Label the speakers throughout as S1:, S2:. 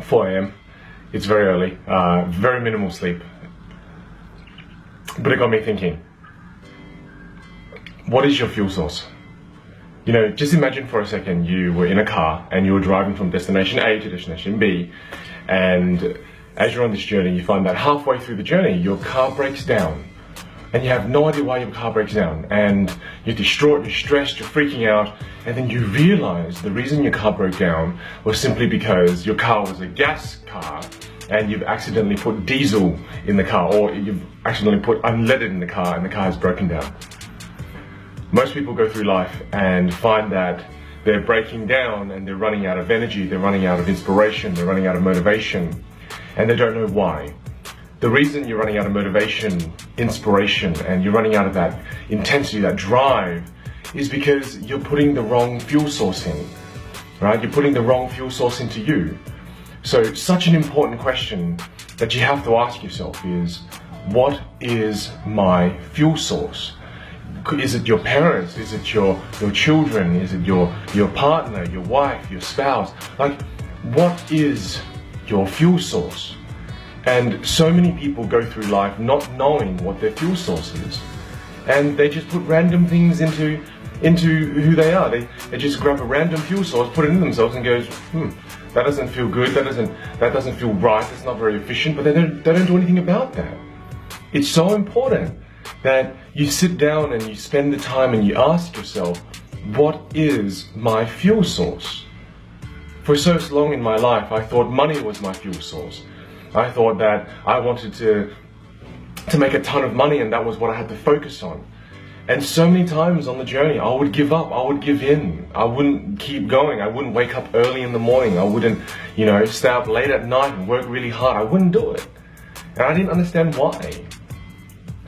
S1: 4 a.m. It's very early, very minimal sleep. But it got me thinking, what is your fuel source? You know, just imagine for a second you were in a car and you were driving from destination A to destination B, and as you're on this journey, you find that halfway through the journey, your car breaks down. And you have no idea why your car breaks down, and you're distraught, you're stressed, you're freaking out, and then you realize the reason your car broke down was simply because your car was a gas car and you've accidentally put diesel in the car, or you've accidentally put unleaded in the car and the car has broken down. Most people go through life and find that they're breaking down and they're running out of energy, they're running out of inspiration, they're running out of motivation, and they don't know why. The reason you're running out of motivation, inspiration, and you're running out of that intensity, that drive, is because you're putting the wrong fuel source in, right? You're putting the wrong fuel source into you. So such an important question that you have to ask yourself is, what is my fuel source? Is it your parents? Is it your children? Is it your partner, your wife, your spouse? Like, what is your fuel source? And so many people go through life not knowing what their fuel source is. And they just put random things into who they are. They just grab a random fuel source, put it in themselves and goes, that doesn't feel good, that doesn't feel right, that's not very efficient, but they don't do anything about that. It's so important that you sit down and you spend the time and you ask yourself, what is my fuel source? For so long in my life, I thought money was my fuel source. I thought that I wanted to make a ton of money, and that was what I had to focus on. And so many times on the journey, I would give up, I would give in, I wouldn't keep going, I wouldn't wake up early in the morning, I wouldn't, stay up late at night and work really hard. I wouldn't do it. And I didn't understand why.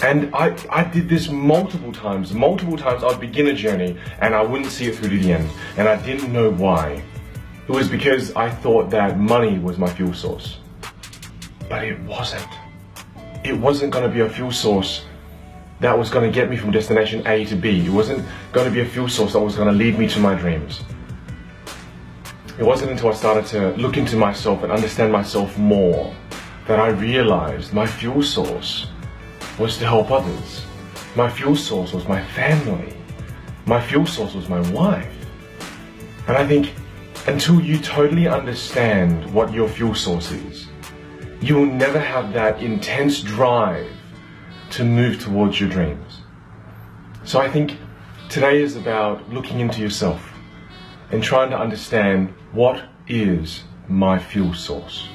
S1: And I did this multiple times. I'd begin a journey and I wouldn't see it through to the end. And I didn't know why. It was because I thought that money was my fuel source. But it wasn't. It wasn't going to be a fuel source that was going to get me from destination A to B. It wasn't going to be a fuel source that was going to lead me to my dreams. It wasn't until I started to look into myself and understand myself more that I realized my fuel source was to help others. My fuel source was my family. My fuel source was my wife. And I think until you totally understand what your fuel source is, you will never have that intense drive to move towards your dreams. So I think today is about looking into yourself and trying to understand, what is my fuel source?